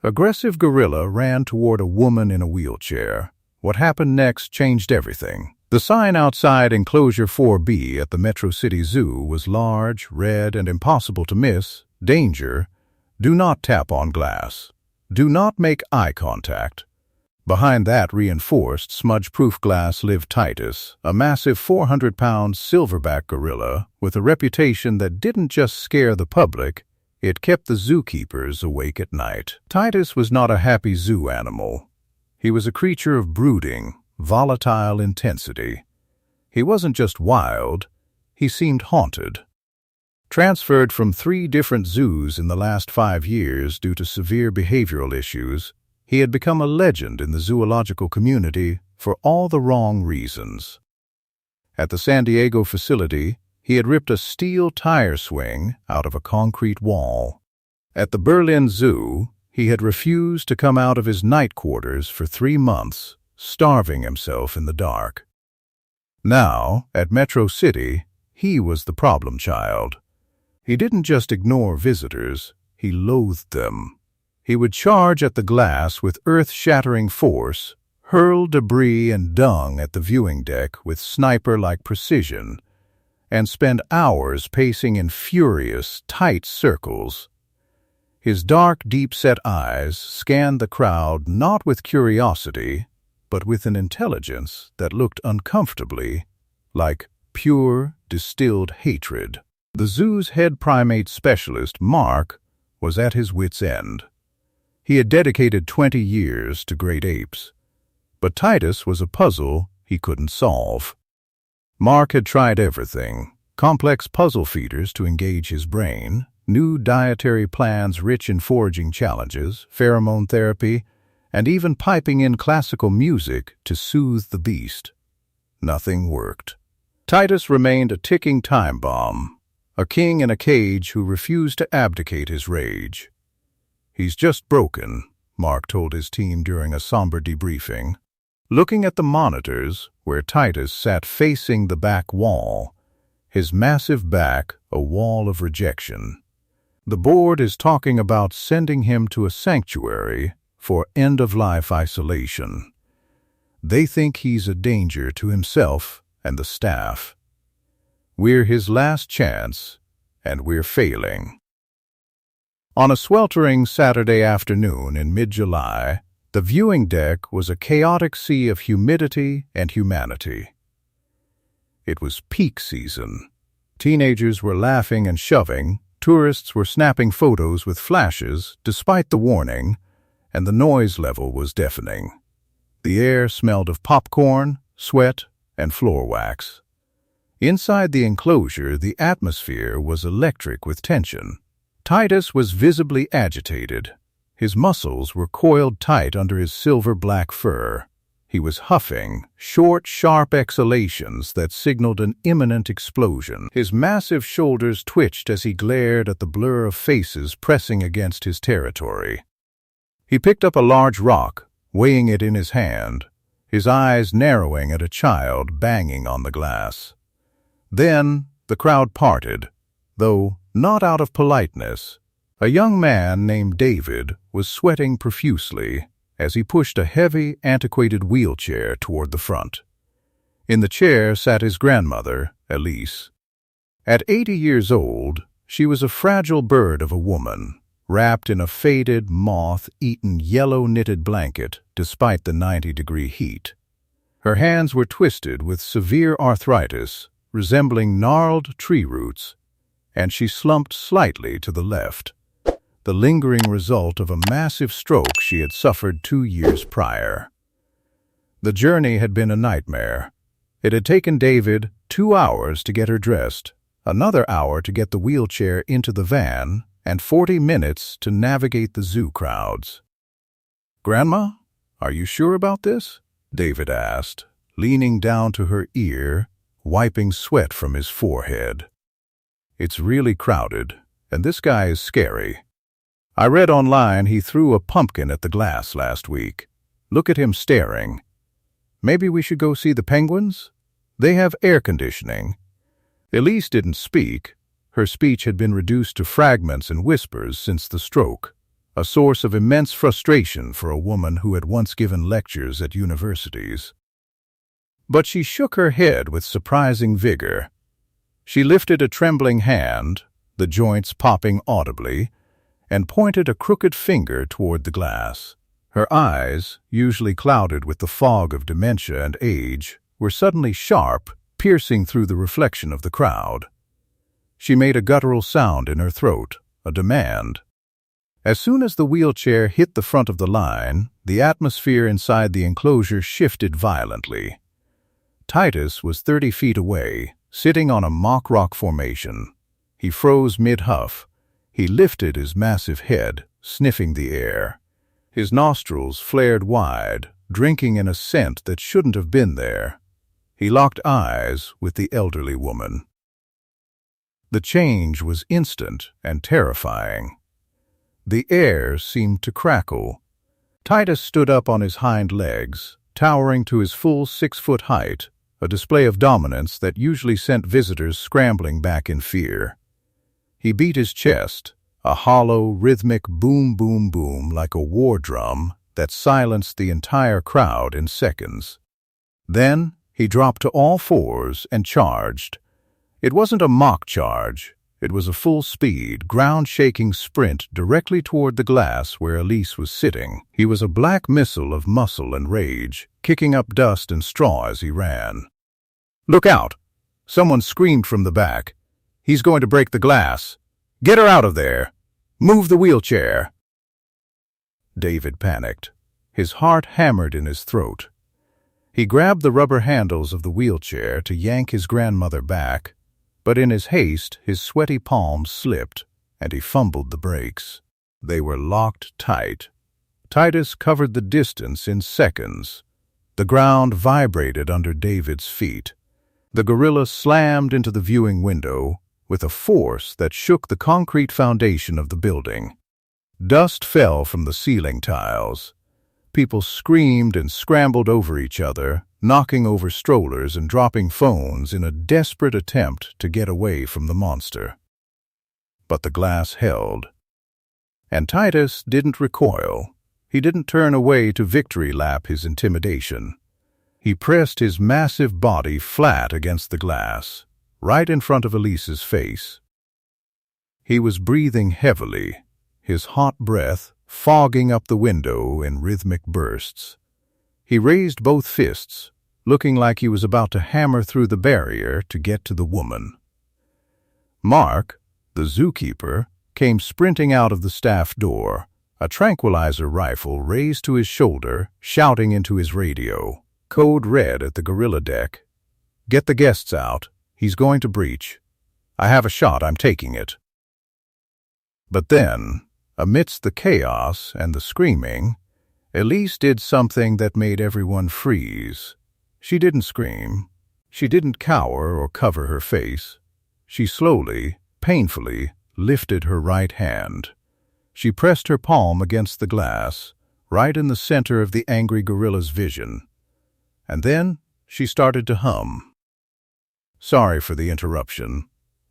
Aggressive gorilla ran toward a woman in a wheelchair. What happened next changed everything. The sign outside Enclosure 4B at the Metro City Zoo was large, red, and impossible to miss. Danger. Do not tap on glass. Do not make eye contact. Behind that reinforced, smudge-proof glass lived Titus, a massive 400-pound silverback gorilla with a reputation that didn't just scare the public, it kept the zookeepers awake at night. Titus was not a happy zoo animal. He was a creature of brooding, volatile intensity. He wasn't just wild, he seemed haunted. Transferred from 3 different zoos in the last 5 years due to severe behavioral issues, he had become a legend in the zoological community for all the wrong reasons. At the San Diego facility, he had ripped a steel tire swing out of a concrete wall. At the Berlin Zoo, he had refused to come out of his night quarters for 3 months, starving himself in the dark. Now, at Metro City, he was the problem child. He didn't just ignore visitors, he loathed them. He would charge at the glass with earth-shattering force, hurl debris and dung at the viewing deck with sniper-like precision, and spend hours pacing in furious, tight circles. His dark, deep-set eyes scanned the crowd not with curiosity, but with an intelligence that looked uncomfortably like pure, distilled hatred. The zoo's head primate specialist, Mark, was at his wits' end. He had dedicated 20 years to great apes, but Titus was a puzzle he couldn't solve. Mark had tried everything: complex puzzle feeders to engage his brain, new dietary plans rich in foraging challenges, pheromone therapy, and even piping in classical music to soothe the beast. Nothing worked. Titus remained a ticking time bomb, a king in a cage who refused to abdicate his rage. "He's just broken," Mark told his team during a somber debriefing. Looking at the monitors, where Titus sat facing the back wall, his massive back a wall of rejection. "The board is talking about sending him to a sanctuary for end-of-life isolation. They think he's a danger to himself and the staff. We're his last chance, and we're failing." On a sweltering Saturday afternoon in mid-July, the viewing deck was a chaotic sea of humidity and humanity. It was peak season. Teenagers were laughing and shoving, tourists were snapping photos with flashes despite the warning, and the noise level was deafening. The air smelled of popcorn, sweat, and floor wax. Inside the enclosure, the atmosphere was electric with tension. Titus was visibly agitated. His muscles were coiled tight under his silver-black fur. He was huffing, short, sharp exhalations that signaled an imminent explosion. His massive shoulders twitched as he glared at the blur of faces pressing against his territory. He picked up a large rock, weighing it in his hand, his eyes narrowing at a child banging on the glass. Then the crowd parted, though not out of politeness. A young man named David was sweating profusely as he pushed a heavy, antiquated wheelchair toward the front. In the chair sat his grandmother, Elise. At 80 years old, she was a fragile bird of a woman, wrapped in a faded, moth-eaten yellow knitted blanket despite the 90-degree heat. Her hands were twisted with severe arthritis, resembling gnarled tree roots, and she slumped slightly to the left, the lingering result of a massive stroke she had suffered 2 years prior. The journey had been a nightmare. It had taken David 2 hours to get her dressed, another hour to get the wheelchair into the van, and 40 minutes to navigate the zoo crowds. "Grandma, are you sure about this?" David asked, leaning down to her ear, wiping sweat from his forehead. "It's really crowded, and this guy is scary. I read online he threw a pumpkin at the glass last week. Look at him staring. Maybe we should go see the penguins? They have air conditioning." Elise didn't speak. Her speech had been reduced to fragments and whispers since the stroke. a source of immense frustration for a woman who had once given lectures at universities. But she shook her head with surprising vigor. She lifted a trembling hand, the joints popping audibly, and pointed a crooked finger toward the glass. Her eyes, usually clouded with the fog of dementia and age, were suddenly sharp, piercing through the reflection of the crowd. She made a guttural sound in her throat, a demand. As soon as the wheelchair hit the front of the line, the atmosphere inside the enclosure shifted violently. Titus was 30 feet away, sitting on a mock rock formation. He froze mid-huff. He lifted his massive head, sniffing the air. His nostrils flared wide, drinking in a scent that shouldn't have been there. He locked eyes with the elderly woman. The change was instant and terrifying. The air seemed to crackle. Titus stood up on his hind legs, towering to his full 6-foot height, a display of dominance that usually sent visitors scrambling back in fear. He beat his chest, a hollow, rhythmic boom-boom-boom like a war drum that silenced the entire crowd in seconds. Then he dropped to all fours and charged. It wasn't a mock charge. It was a full-speed, ground-shaking sprint directly toward the glass where Elise was sitting. He was a black missile of muscle and rage, kicking up dust and straw as he ran. "Look out!" Someone screamed from the back. "He's going to break the glass. Get her out of there! Move the wheelchair!" David panicked. His heart hammered in his throat. He grabbed the rubber handles of the wheelchair to yank his grandmother back, but in his haste, his sweaty palms slipped, and he fumbled the brakes. They were locked tight. Titus covered the distance in seconds. The ground vibrated under David's feet. The gorilla slammed into the viewing window with a force that shook the concrete foundation of the building. Dust fell from the ceiling tiles. People screamed and scrambled over each other, knocking over strollers and dropping phones in a desperate attempt to get away from the monster. But the glass held. And Titus didn't recoil. He didn't turn away to victory lap his intimidation. He pressed his massive body flat against the glass, right in front of Elise's face. He was breathing heavily, his hot breath fogging up the window in rhythmic bursts. He raised both fists, looking like he was about to hammer through the barrier to get to the woman. Mark, the zookeeper, came sprinting out of the staff door, a tranquilizer rifle raised to his shoulder, shouting into his radio. Code red at the gorilla deck. "Get the guests out. He's going to breach. I have a shot. I'm taking it." But then, amidst the chaos and the screaming, Elise did something that made everyone freeze. She didn't scream. She didn't cower or cover her face. She slowly, painfully, lifted her right hand. She pressed her palm against the glass, right in the center of the angry gorilla's vision. And then she started to hum. Sorry for the interruption.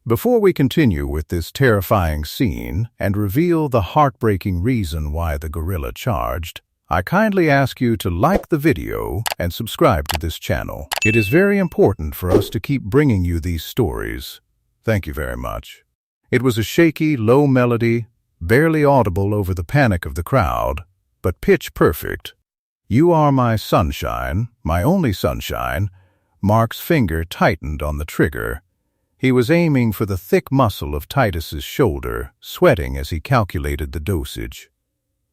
Before we continue with this terrifying scene and reveal the heartbreaking reason why the gorilla charged, I kindly ask you to like the video and subscribe to this channel. It is very important for us to keep bringing you these stories. Thank you very much. It was a shaky, low melody, barely audible over the panic of the crowd, but pitch perfect. "You are my sunshine, my only sunshine." Mark's finger tightened on the trigger. He was aiming for the thick muscle of Titus's shoulder, sweating as he calculated the dosage.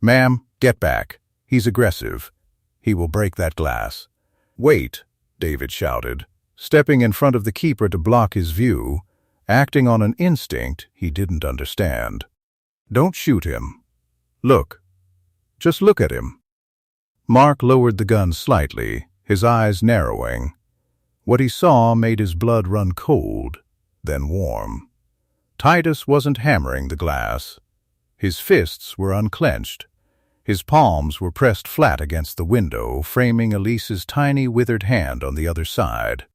"Ma'am, get back. He's aggressive. He will break that glass." "Wait," David shouted, stepping in front of the keeper to block his view, acting on an instinct he didn't understand. "Don't shoot him. Look. Just look at him." Mark lowered the gun slightly, his eyes narrowing. What he saw made his blood run cold, then warm. Titus wasn't hammering the glass. His fists were unclenched. His palms were pressed flat against the window, framing Elise's tiny, withered hand on the other side.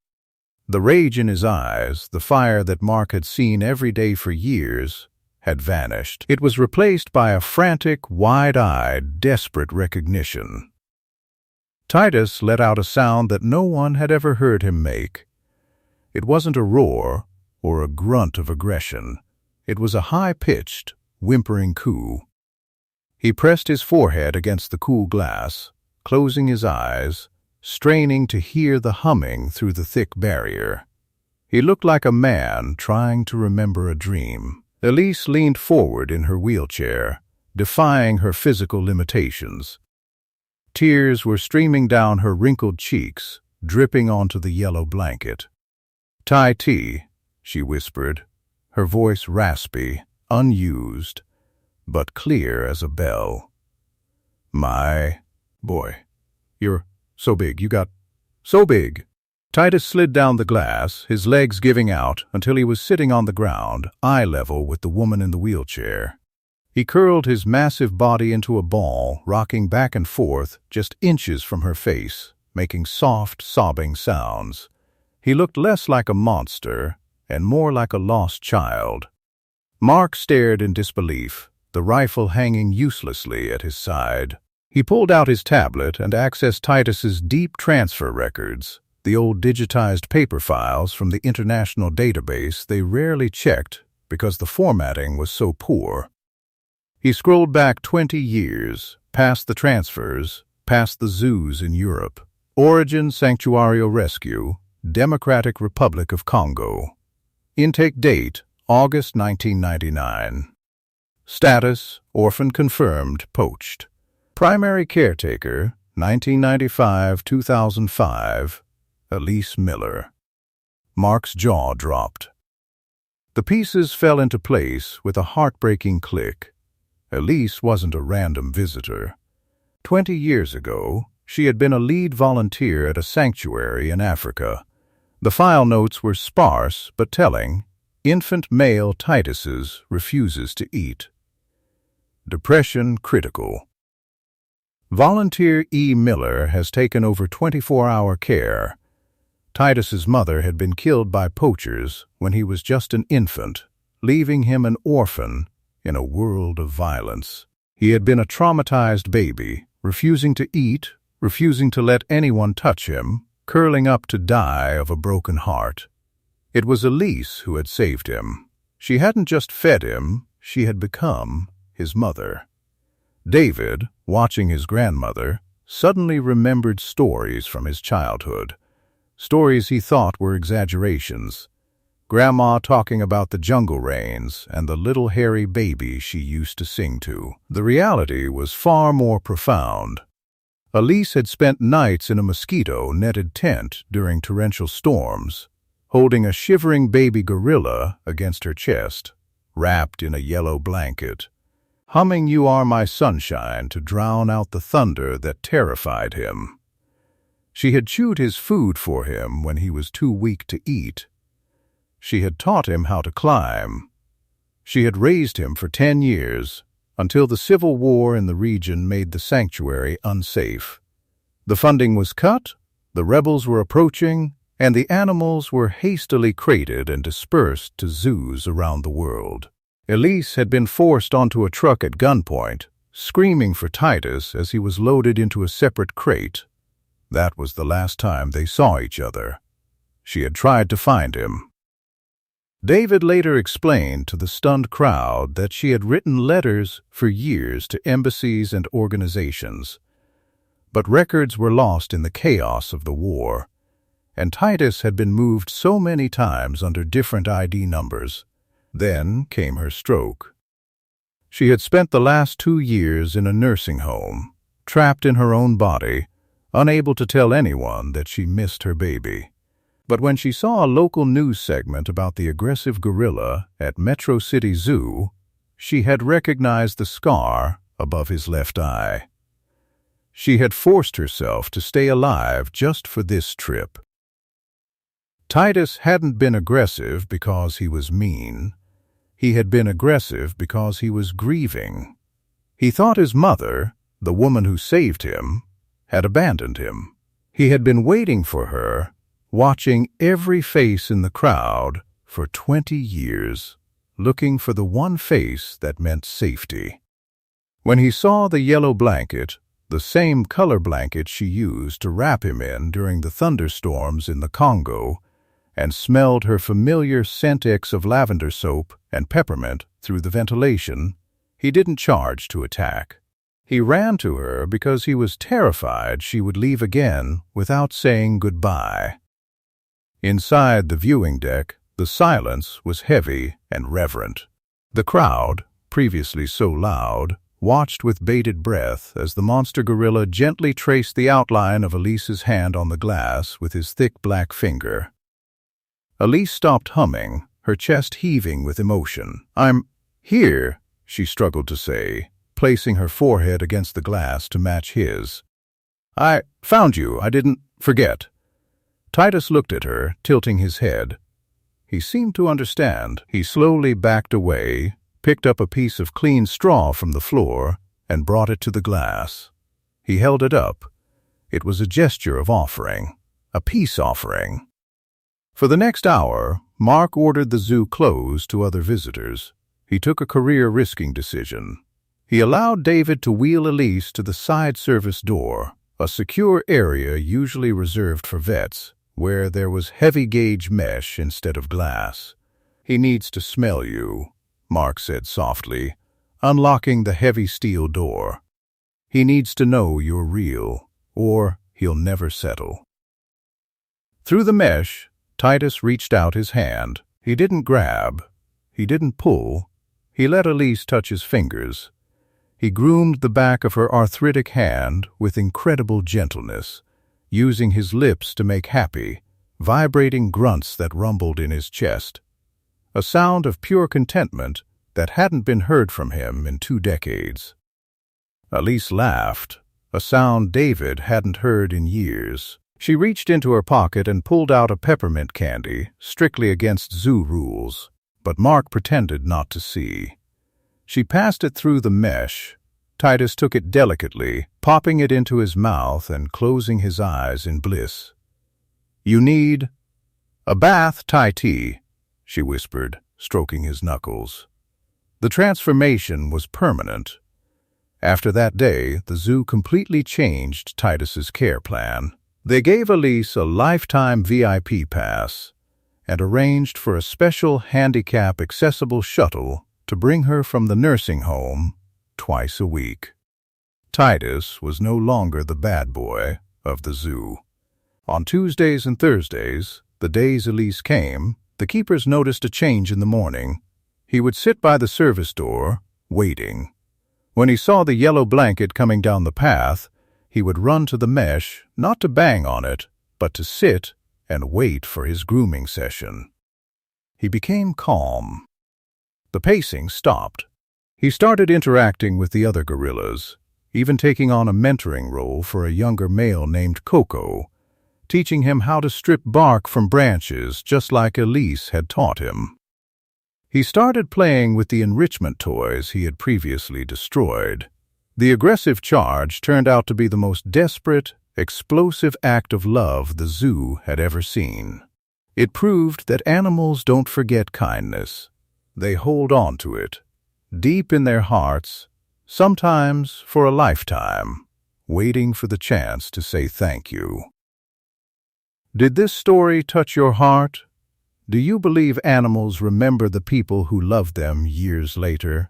The rage in his eyes, the fire that Mark had seen every day for years, had vanished. It was replaced by a frantic, wide-eyed, desperate recognition. Titus let out a sound that no one had ever heard him make. It wasn't a roar or a grunt of aggression. It was a high-pitched, whimpering coo. He pressed his forehead against the cool glass, closing his eyes, straining to hear the humming through the thick barrier. He looked like a man trying to remember a dream. Elise leaned forward in her wheelchair, defying her physical limitations. Tears were streaming down her wrinkled cheeks, dripping onto the yellow blanket. "Tai-Ti," she whispered, her voice raspy, unused, but clear as a bell. "My boy, you're so big. You got so big." Titus slid down the glass, his legs giving out until he was sitting on the ground, eye level with the woman in the wheelchair. He curled his massive body into a ball, rocking back and forth just inches from her face, making soft, sobbing sounds. He looked less like a monster and more like a lost child. Mark stared in disbelief, the rifle hanging uselessly at his side. He pulled out his tablet and accessed Titus's deep transfer records, the old digitized paper files from the international database they rarely checked because the formatting was so poor. He scrolled back 20 years, past the transfers, past the zoos in Europe. Origin Sanctuario Rescue, Democratic Republic of Congo. Intake date, August 1999. Status, orphan confirmed, poached. Primary caretaker, 1995-2005, Elise Miller. Mark's jaw dropped. The pieces fell into place with a heartbreaking click. Elise wasn't a random visitor. 20 years ago, she had been a lead volunteer at a sanctuary in Africa. The file notes were sparse but telling. Infant male Titus's refuses to eat. Depression critical. Volunteer E. Miller has taken over 24-hour care. Titus's mother had been killed by poachers when he was just an infant, leaving him an orphan in a world of violence. He had been a traumatized baby, refusing to eat, refusing to let anyone touch him, curling up to die of a broken heart. It was Elise who had saved him. She hadn't just fed him, she had become his mother. David, watching his grandmother, suddenly remembered stories from his childhood. Stories he thought were exaggerations. Grandma talking about the jungle rains and the little hairy baby she used to sing to. The reality was far more profound. Elise had spent nights in a mosquito-netted tent during torrential storms, holding a shivering baby gorilla against her chest, wrapped in a yellow blanket, humming "You Are My Sunshine" to drown out the thunder that terrified him. She had chewed his food for him when he was too weak to eat. She had taught him how to climb. She had raised him for 10 years, until the civil war in the region made the sanctuary unsafe. The funding was cut, the rebels were approaching, and the animals were hastily crated and dispersed to zoos around the world. Elise had been forced onto a truck at gunpoint, screaming for Titus as he was loaded into a separate crate. That was the last time they saw each other. She had tried to find him. David later explained to the stunned crowd that she had written letters for years to embassies and organizations. But records were lost in the chaos of the war, and Titus had been moved so many times under different ID numbers. Then came her stroke. She had spent the last 2 years in a nursing home, trapped in her own body, unable to tell anyone that she missed her baby. But when she saw a local news segment about the aggressive gorilla at Metro City Zoo, she had recognized the scar above his left eye. She had forced herself to stay alive just for this trip. Titus hadn't been aggressive because he was mean. He had been aggressive because he was grieving. He thought his mother, the woman who saved him, had abandoned him. He had been waiting for her, watching every face in the crowd for 20 years, looking for the one face that meant safety. When he saw the yellow blanket, the same color blanket she used to wrap him in during the thunderstorms in the Congo, and smelled her familiar scent of lavender soap and peppermint through the ventilation, he didn't charge to attack. He ran to her because he was terrified she would leave again without saying goodbye. Inside the viewing deck, the silence was heavy and reverent. The crowd, previously so loud, watched with bated breath as the monster gorilla gently traced the outline of Elise's hand on the glass with his thick black finger. Elise stopped humming, her chest heaving with emotion. "I'm here," she struggled to say, placing her forehead against the glass to match his. "I found you. I didn't forget." Titus looked at her, tilting his head. He seemed to understand. He slowly backed away, picked up a piece of clean straw from the floor, and brought it to the glass. He held it up. It was a gesture of offering, a peace offering. For the next hour, Mark ordered the zoo closed to other visitors. He took a career-risking decision. He allowed David to wheel Elise to the side service door, a secure area usually reserved for vets, where there was heavy-gauge mesh instead of glass. "He needs to smell you," Mark said softly, unlocking the heavy steel door. "He needs to know you're real, or he'll never settle." Through the mesh, Titus reached out his hand. He didn't grab. He didn't pull. He let Elise touch his fingers. He groomed the back of her arthritic hand with incredible gentleness, using his lips to make happy, vibrating grunts that rumbled in his chest. A sound of pure contentment that hadn't been heard from him in 2 decades. Elise laughed, a sound David hadn't heard in years. She reached into her pocket and pulled out a peppermint candy, strictly against zoo rules, but Mark pretended not to see. She passed it through the mesh. Titus took it delicately, popping it into his mouth and closing his eyes in bliss. "You need a bath, Tai T," she whispered, stroking his knuckles. The transformation was permanent. After that day, the zoo completely changed Titus's care plan. They gave Elise a lifetime VIP pass and arranged for a special handicap-accessible shuttle to bring her from the nursing home twice a week. Titus was no longer the bad boy of the zoo. On Tuesdays and Thursdays, the days Elise came, the keepers noticed a change in the morning. He would sit by the service door, waiting. When he saw the yellow blanket coming down the path, he would run to the mesh, not to bang on it, but to sit and wait for his grooming session. He became calm. The pacing stopped. He started interacting with the other gorillas, even taking on a mentoring role for a younger male named Coco, teaching him how to strip bark from branches just like Elise had taught him. He started playing with the enrichment toys he had previously destroyed. The aggressive charge turned out to be the most desperate, explosive act of love the zoo had ever seen. It proved that animals don't forget kindness. They hold on to it, deep in their hearts, sometimes for a lifetime, waiting for the chance to say thank you. Did this story touch your heart? Do you believe animals remember the people who loved them years later?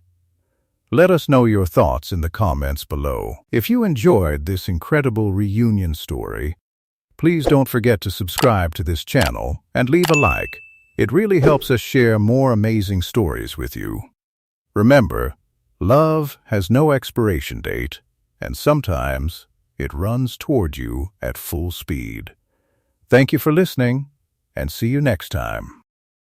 Let us know your thoughts in the comments below. If you enjoyed this incredible reunion story, please don't forget to subscribe to this channel and leave a like. It really helps us share more amazing stories with you. Remember, love has no expiration date, and sometimes it runs toward you at full speed. Thank you for listening, and see you next time.